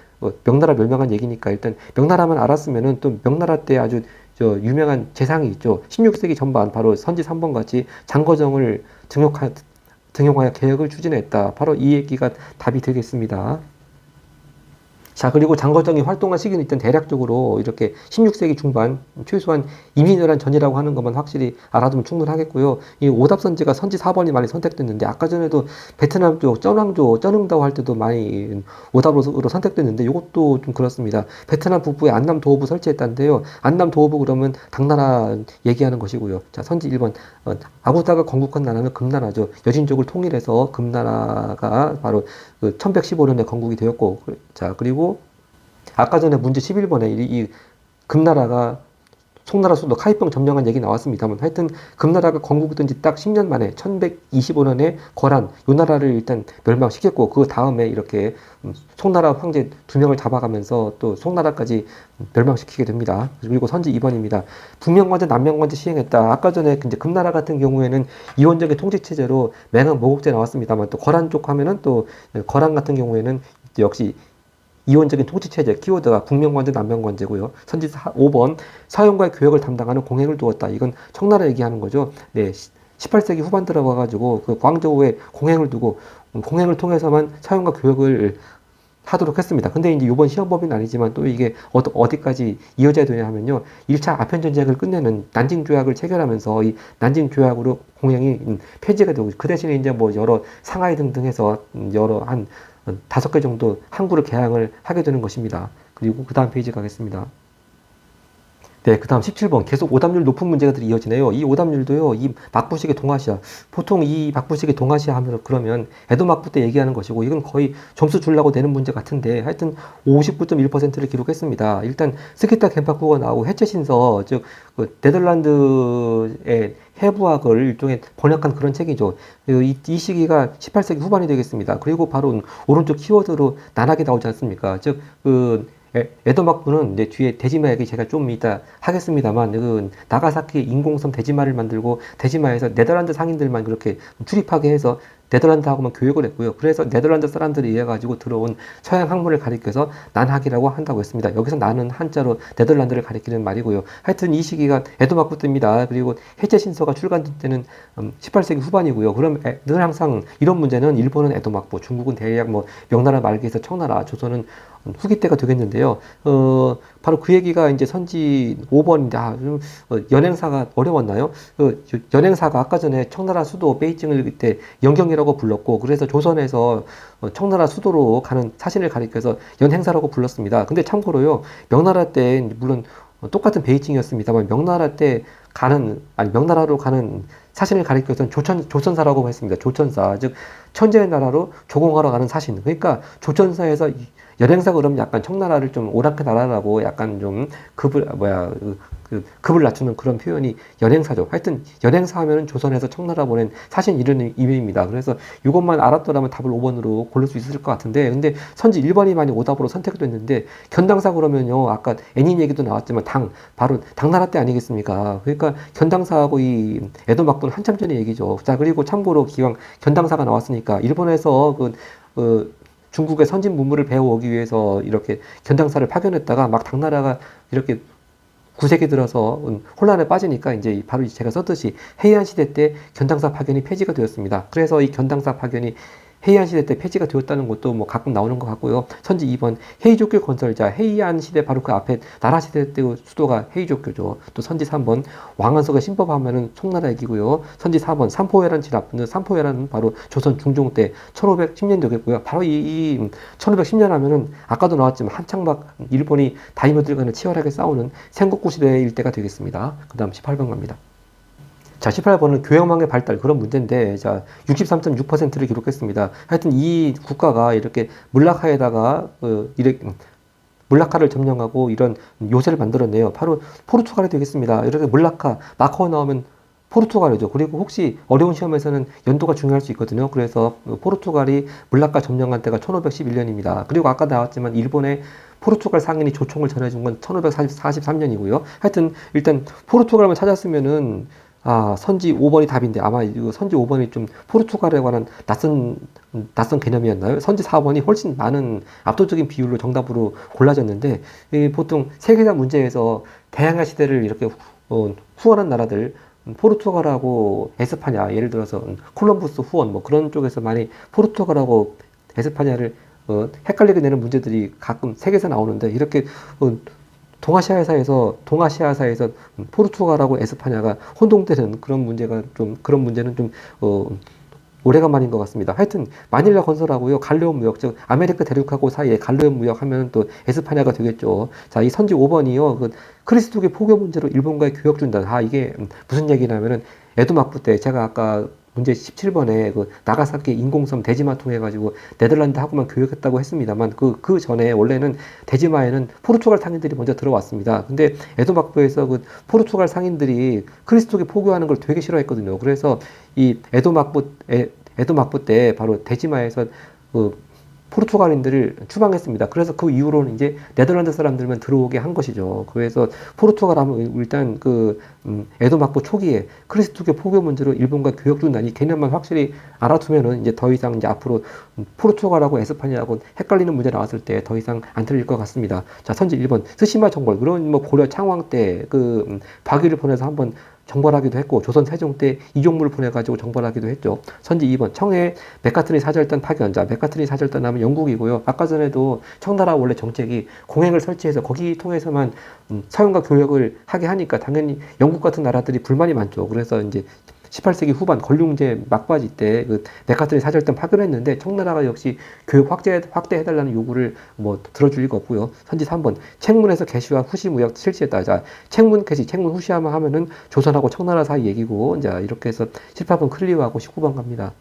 명나라 멸망한 얘기니까, 일단 명나라만 알았으면은 또 명나라 때 아주 유명한 재상이 있죠. 16세기 전반 바로 선지 3번 같이 장거정을 등용하여 개혁을 추진했다. 바로 이 얘기가 답이 되겠습니다. 자, 그리고 장거정이 활동한 시기는 일단 대략적으로 이렇게 16세기 중반, 최소한 이민이란 전이라고 하는 것만 확실히 알아두면 충분하겠고요. 이 오답선지가 선지 4번이 많이 선택됐는데, 아까 전에도 베트남 쪽 쩌낭조, 쩌능다오 할 때도 많이 오답으로 선택됐는데, 이것도 좀 그렇습니다. 베트남 북부에 안남 도호부 설치했다는데요. 안남 도호부 그러면 당나라 얘기하는 것이고요. 자, 선지 1번. 아구다가 건국한 나라는 금나라죠. 여진족을 통일해서 금나라가 바로 1115년에 건국이 되었고, 자, 그리고 아까 전에 문제 11번에 이 금나라가 송나라 수도 카이평 점령한 얘기 나왔습니다만, 하여튼 금나라가 건국된 지 딱 10년 만에 1125년에 거란, 요 나라를 일단 멸망시켰고, 그 다음에 이렇게 송나라 황제 2명을 잡아가면서 또 송나라까지 멸망시키게 됩니다. 그리고 선지 2번입니다. 북명관제, 남명관제 시행했다. 아까 전에 이제 금나라 같은 경우에는 이원적인 통치체제로 맹한 모국제 나왔습니다만, 또 거란 쪽 하면은 또 거란 같은 경우에는 역시 이원적인 통치체제, 키워드가 북명관제, 남명관제고요. 선지 5번, 사형과의 교역을 담당하는 공행을 두었다. 이건 청나라 얘기하는 거죠. 네, 18세기 후반 들어가가지고 그 광저우에 공행을 두고 공행을 통해서만 사형과 교역을 하도록 했습니다. 근데 이제 이번 시험 범위는 아니지만 또 이게 어디까지 이어져야 되냐 하면요. 1차 아편전쟁을 끝내는 난징 조약을 체결하면서 이 난징 조약으로 공행이 폐지가 되고, 그 대신에 이제 뭐 여러 상하이 등등 해서 여러 한 5개 정도 항구를 개항을 하게 되는 것입니다. 그리고 그 다음 페이지 가겠습니다. 네, 그 다음 17번. 계속 오답률 높은 문제들이 이어지네요. 이 오답률도요, 이 막부식의 동아시아. 보통 이 막부식의 동아시아 하면 그러면 에도 막부 때 얘기하는 것이고, 이건 거의 점수 주려고 내는 문제 같은데, 하여튼 59.1%를 기록했습니다. 일단, 스키타 겐파쿠가 나오고, 해체 신서, 즉, 그 네덜란드의 해부학을 일종의 번역한 그런 책이죠. 이 시기가 18세기 후반이 되겠습니다. 그리고 바로 오른쪽 키워드로 난학이 나오지 않습니까? 즉, 에더막부는 이제 뒤에 대지마 얘기 제가 좀 이따 하겠습니다만, 나가사키 인공섬 대지마를 만들고 대지마에서 네덜란드 상인들만 그렇게 출입하게 해서 네덜란드하고만 교육을 했고요. 그래서 네덜란드 사람들이 이해 가지고 들어온 서양 학문을 가리켜서 난학이라고 한다고 했습니다. 여기서 나는 한자로 네덜란드를 가리키는 말이고요. 하여튼 이 시기가 에도막부 때입니다. 그리고 해체 신서가 출간된 때는 18세기 후반이고요. 그럼 늘 항상 이런 문제는 일본은 에도막부, 중국은 대략 뭐 명나라 말기에서 청나라, 조선은 후기 때가 되겠는데요. 바로 그 얘기가 이제 선지 5번인데, 연행사가 어려웠나요? 연행사가 아까 전에 청나라 수도 베이징을 그때 영경이라고 불렀고, 그래서 조선에서 청나라 수도로 가는 사신을 가리켜서 연행사라고 불렀습니다. 근데 참고로요, 명나라 때, 물론 똑같은 베이징이었습니다만, 명나라 때 명나라로 가는 사신을 가리켜서는 조선사라고 했습니다. 조천사. 즉, 천재의 나라로 조공하러 가는 사신. 그러니까 조천사에서 연행사 그러면 약간 청나라를 좀 오락한 나라라고 약간 좀 급을 낮추는 그런 표현이 연행사죠. 하여튼 연행사 하면은 조선에서 청나라 보낸 사신 이런 의미입니다. 그래서 이것만 알았더라면 답을 5번으로 고를 수 있을 것 같은데, 근데 선지 1번이 많이 오답으로 선택됐는데, 견당사 그러면요, 아까 애닌 얘기도 나왔지만 바로 당나라 때 아니겠습니까? 그러니까 견당사하고 이 에도막부는 한참 전의 얘기죠. 자, 그리고 참고로 기왕 견당사가 나왔으니까 일본에서 중국의 선진 문물을 배워오기 위해서 이렇게 견당사를 파견했다가 막 당나라가 이렇게 9세기 들어서 혼란에 빠지니까 이제 바로 제가 썼듯이 해이안 시대 때 견당사 파견이 폐지가 되었습니다. 그래서 이 견당사 파견이 해이안 시대 때 폐지가 되었다는 것도 뭐 가끔 나오는 것 같고요. 선지 2번 헤이족교 건설자, 해이안 시대 바로 그 앞에 나라 시대 때 수도가 헤이족교죠. 또 선지 3번 왕한석의 신법하면은 송나라 얘기고요. 선지 4번 삼포회란 진압, 삼포회란은 바로 조선 중종 때 1510년 되겠고요. 바로 이 1510년 하면은 아까도 나왔지만 한창 막 일본이 다이모들 간에 치열하게 싸우는 생국구 시대일 때가 되겠습니다. 그 다음 18번 갑니다. 자, 18번은 교양망의 발달, 그런 문제인데, 자, 63.6%를 기록했습니다. 하여튼 이 국가가 이렇게 물라카에다가, 물라카를 점령하고 이런 요새를 만들었네요. 바로 포르투갈이 되겠습니다. 이렇게 물라카, 마카오 나오면 포르투갈이죠. 그리고 혹시 어려운 시험에서는 연도가 중요할 수 있거든요. 그래서 포르투갈이 물라카 점령한 때가 1511년입니다. 그리고 아까 나왔지만 일본의 포르투갈 상인이 조총을 전해준 건 1543년이고요. 하여튼 일단 포르투갈만 찾았으면은 선지 5번이 답인데, 아마 이거 선지 5번이 좀 포르투갈에 관한 낯선 개념이었나요? 선지 4번이 훨씬 많은 압도적인 비율로 정답으로 골라졌는데, 보통 세계사 문제에서 다양한 시대를 이렇게 후원한 나라들, 포르투갈하고 에스파냐, 예를 들어서 콜럼부스 후원, 뭐 그런 쪽에서 많이 포르투갈하고 에스파냐를 헷갈리게 되는 문제들이 가끔 세계에서 나오는데, 이렇게 동아시아사에서 포르투갈하고 에스파냐가 혼동되는 그런 문제는 좀 오래간만인 것 같습니다. 하여튼 마닐라 건설하고요, 갈레온 무역, 즉 아메리카 대륙하고 사이에 갈레온 무역 하면 또 에스파냐가 되겠죠. 자, 이 선지 5번이요, 그리스도교 포교 문제로 일본과의 교역 중단. 이게 무슨 얘기냐면은 에도막부 때 제가 아까 문제 17번에 나가사키 인공섬 대지마 통해 가지고 네덜란드하고만 교역했다고 했습니다만, 그 전에 원래는 대지마에는 포르투갈 상인들이 먼저 들어왔습니다. 근데 에도막부에서 포르투갈 상인들이 그리스도교 포교하는 걸 되게 싫어했거든요. 그래서 이 에도막부 때 바로 대지마에서 포르투갈인들을 추방했습니다. 그래서 그 이후로는 이제 네덜란드 사람들만 들어오게 한 것이죠. 그래서 포르투갈 하면 일단 에도막부 초기에 그리스도교 포교 문제로 일본과 교역 중단 이 개념만 확실히 알아두면은 이제 더 이상 이제 앞으로 포르투갈하고 에스파냐하고 헷갈리는 문제 나왔을 때 더 이상 안 틀릴 것 같습니다. 자, 선지 1번 스시마 정벌, 그런 뭐 고려 창왕 때 박유를 보내서 한번 정벌하기도 했고, 조선 세종 때 이종무를 보내가지고 정벌하기도 했죠. 선지 2번 청해 맥카트니 사절단 파견. 자, 맥카트니 사절단 하면 영국이고요. 아까 전에도 청나라 원래 정책이 공행을 설치해서 거기 통해서만 사용과 교역을 하게 하니까 당연히 영국 같은 나라들이 불만이 많죠. 그래서 이제 18세기 후반 걸륭제 막바지 때 그 메카트리 사절단 파견했는데 청나라가 역시 교육 확대해달라는 요구를 뭐 들어줄 리가 없고요. 선지 3번 책문에서 개시와 후시 무역 실시했다. 자, 책문 개시, 책문 후시하면 하면은 조선하고 청나라 사이 얘기고, 자, 이렇게 해서 18번 클리어하고 19번 갑니다.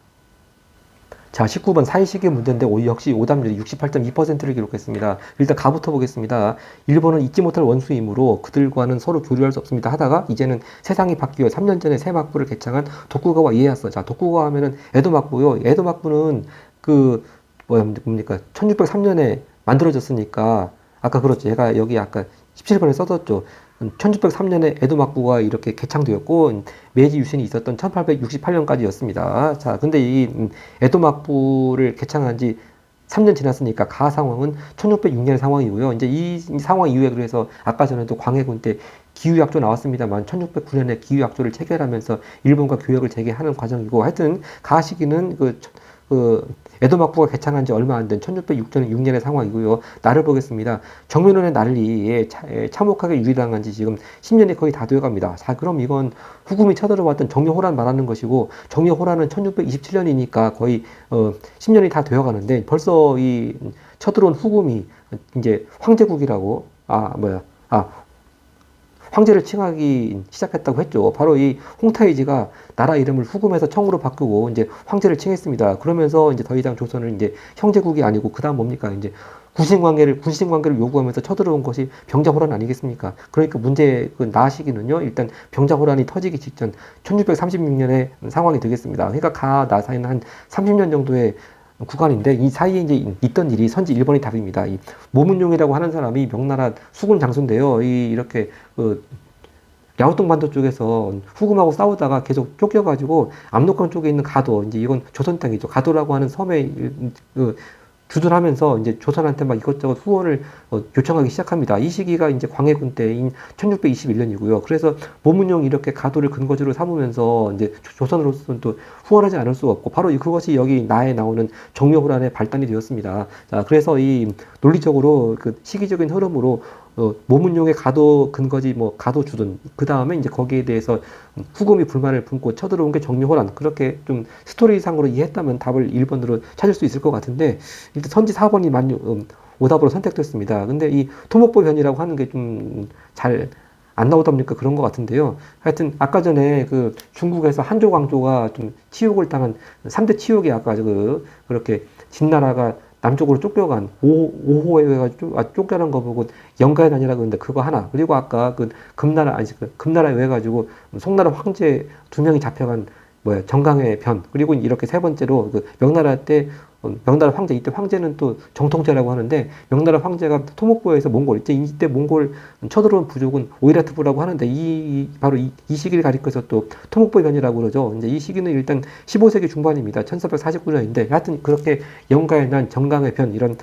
자, 19번 사이시기 문제인데 역시 오답률이 68.2%를 기록했습니다. 일단 가부터 보겠습니다. 일본은 잊지 못할 원수이므로 그들과는 서로 교류할 수 없습니다 하다가 이제는 세상이 바뀌어 3년 전에 새 막부를 개창한 도쿠가와 이에야스. 자, 도쿠가와 하면은 에도 막부요. 에도 막부는 그 뭡니까 1603년에 만들어졌으니까 아까 그렇죠. 얘가 여기 아까 17번에 써뒀죠. 1603년에 에도 막부가 이렇게 개창되었고 메이지 유신이 있었던 1868년까지였습니다. 자, 근데 이 에도 막부를 개창한 지 3년 지났으니까 가 상황은 1606년 상황이고요. 이제 이 상황 이후에 그래서 아까 전에도 광해군 때 기후약조 나왔습니다만 1609년에 기후약조를 체결하면서 일본과 교역을 재개하는 과정이고 하여튼 가 시기는 에도 막부가 개창한 지 얼마 안 된 1606년의 상황이고요. 나를 보겠습니다. 정민원의 난리에 참혹하게 유리당한 지 지금 10년이 거의 다 되어갑니다. 자, 그럼 이건 후금이 쳐들어왔던 정려호란 말하는 것이고 정려호란은 1627년이니까 거의 10년이 다 되어가는데 벌써 이 쳐들어온 후금이 이제 황제국이라고 황제를 칭하기 시작했다고 했죠. 바로 이 홍타이지가 나라 이름을 후금에서 청으로 바꾸고 이제 황제를 칭했습니다. 그러면서 이제 더 이상 조선은 이제 형제국이 아니고 그다음 뭡니까? 이제 군신관계를 요구하면서 쳐들어온 것이 병자호란 아니겠습니까? 그러니까 문제 나 시기는요. 일단 병자호란이 터지기 직전 1636년의 상황이 되겠습니다. 그러니까 나 사이는 한 30년 정도의 구간인데 이 사이에 이제 있던 일이 선지 1번이 답입니다. 이 모문용이라고 하는 사람이 명나라 수군 장수인데요. 이렇게 야오동 반도 쪽에서 후금하고 싸우다가 계속 쫓겨가지고 압록강 쪽에 있는 가도, 이제 이건 조선 땅이죠. 가도라고 하는 섬에 주둔하면서 이제 조선한테 막 이것저것 후원을 요청하기 시작합니다. 이 시기가 이제 광해군 때인 1621년이고요. 그래서 모문용 이렇게 가도를 근거지로 삼으면서 이제 조선으로서는 또 후원하지 않을 수가 없고 바로 그것이 여기 나에 나오는 정려호란의 발단이 되었습니다. 자, 그래서 이 논리적으로 그 시기적인 흐름으로 모문용의 가도 근거지 뭐 가도 주둔 그 다음에 이제 거기에 대해서 후금이 불만을 품고 쳐들어온 게 정려호란 그렇게 좀 스토리상으로 이해했다면 답을 1번으로 찾을 수 있을 것 같은데 일단 선지 4번이 오답으로 선택됐습니다. 근데 이 토목보 변이라고 하는 게 좀 잘 안 나오다 보니까 그런 것 같은데요. 하여튼 아까 전에 그 중국에서 한조 광조가 좀 치욕을 당한 3대 치욕이 아까 그렇게 진나라가 남쪽으로 쫓겨간 5호에 해가지고 쫓겨난 거 보고 영가의 난이라고 그러는데 그거 하나 그리고 아까 금나라에 해가지고 송나라 황제 2명이 잡혀간 정강의 변 그리고 이렇게 세 번째로 명나라 때 명나라 황제 이때 황제는 또 정통제라고 하는데 명나라 황제가 토목보에서 몽골 이때 몽골 쳐들어온 부족은 오이라트부라고 하는데 바로 이 시기를 가리켜서 또 토목보의 변이라고 그러죠. 이제 이 시기는 일단 15세기 중반입니다. 1449년인데 하여튼 그렇게 영가의 난 정강의 변 이런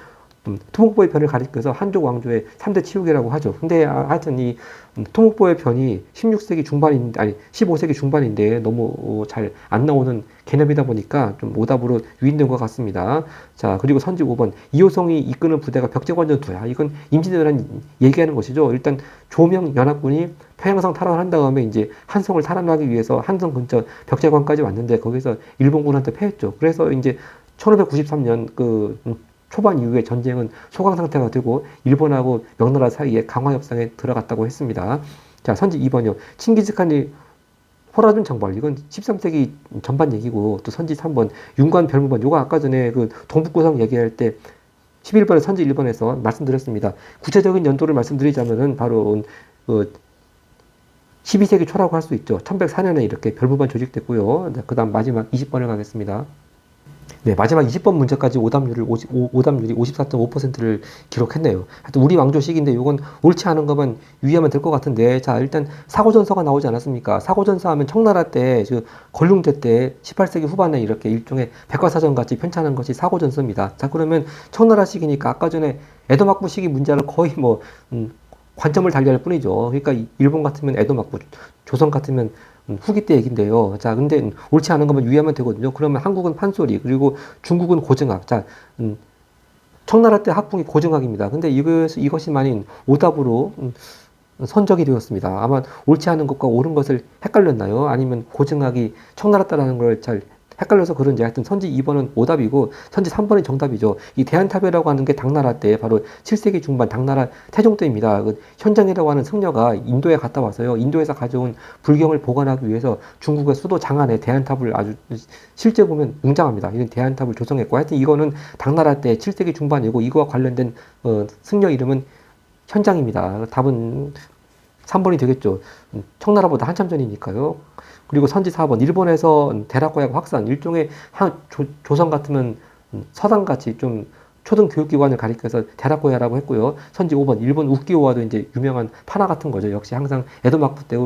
토목보의 변을 가리켜서 한족 왕조의 3대 치욕이라고 하죠. 근데 하여튼 이 토목보의 변이 16세기 중반인데, 아니 15세기 중반인데 너무 잘 안 나오는 개념이다 보니까 좀 오답으로 유인된 것 같습니다. 자, 그리고 선지 5번. 이호성이 이끄는 부대가 벽제관전투야. 이건 임진왜란 얘기하는 것이죠. 일단 조명 연합군이 평양성 탈환을 한 다음에 이제 한성을 탈환하기 위해서 한성 근처 벽제관까지 왔는데 거기서 일본군한테 패했죠. 그래서 이제 1593년 초반 이후에 전쟁은 소강 상태가 되고 일본하고 명나라 사이에 강화 협상에 들어갔다고 했습니다. 자, 선지 2번이요. 칭기즈칸이 호라준 장발 이건 13세기 전반 얘기고 또 선지 3번 윤관 별무반 요거 아까 전에 동북구성 얘기할 때 11번에 선지 1번에서 말씀드렸습니다. 구체적인 연도를 말씀드리자면은 바로 12세기 초라고 할 수 있죠. 1104년에 이렇게 별무반 조직됐고요. 그 다음 마지막 20번을 가겠습니다. 네, 마지막 20번 문제까지 오답률이 54.5%를 기록했네요. 하여튼 우리 왕조 시기인데 이건 옳지 않은 것만 유의하면 될 것 같은데 자, 일단 사고전서가 나오지 않았습니까? 사고전서 하면 청나라 때 걸륭제 때 18세기 후반에 이렇게 일종의 백과사전 같이 편찬한 것이 사고전서입니다. 자, 그러면 청나라 시기니까 아까 전에 에도막부 시기 문제를 거의 관점을 달리할 뿐이죠. 그러니까 일본 같으면 에도막부, 조선 같으면 후기 때 얘긴데요. 자, 근데 옳지 않은 것만 유의하면 되거든요. 그러면 한국은 판소리, 그리고 중국은 고증학. 자, 청나라 때 학풍이 고증학입니다. 근데 이것이 만인 오답으로 선적이 되었습니다. 아마 옳지 않은 것과 옳은 것을 헷갈렸나요? 아니면 고증학이 청나랐다라는 걸 잘 헷갈려서 그런지 하여튼 선지 2번은 오답이고 선지 3번이 정답이죠. 이 대한탑이라고 하는 게 당나라 때 바로 7세기 중반 당나라 태종 때입니다. 그 현장이라고 하는 승려가 인도에 갔다 와서요. 인도에서 가져온 불경을 보관하기 위해서 중국의 수도 장안에 대한탑을 아주 실제 보면 웅장합니다. 이런 대한탑을 조성했고 하여튼 이거는 당나라 때 7세기 중반이고 이거와 관련된 승려 이름은 현장입니다. 답은 3번이 되겠죠. 청나라보다 한참 전이니까요. 그리고 선지 4번, 일본에서 대략고약 확산, 일종의 조선 같으면 서당같이 좀 초등교육기관을 가리켜서 대략고야라고 했고요. 선지 5번, 일본 우키요와도 이제 유명한 파나 같은 거죠. 역시 항상 에도 막부 때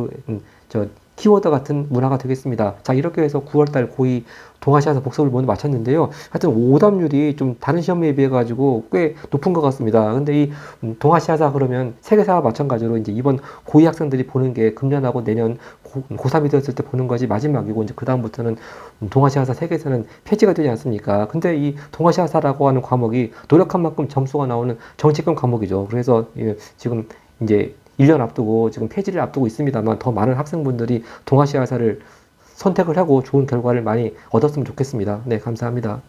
저 키워드 같은 문화가 되겠습니다. 자, 이렇게 해서 9월달 고2 동아시아사 복습을 모두 마쳤는데요. 하여튼 오답률이 좀 다른 시험에 비해 가지고 꽤 높은 것 같습니다. 근데 이 동아시아사 그러면 세계사와 마찬가지로 이제 이번 고2 학생들이 보는 게 금년하고 내년 고3이 되었을 때 보는 것이 마지막이고 이제 그 다음부터는 동아시아사 세계사는 폐지가 되지 않습니까? 근데 이 동아시아사라고 하는 과목이 노력한 만큼 점수가 나오는 정치권 과목이죠. 그래서 지금 이제 1년 앞두고 지금 폐지를 앞두고 있습니다만 더 많은 학생분들이 동아시아사를 선택을 하고 좋은 결과를 많이 얻었으면 좋겠습니다. 네, 감사합니다.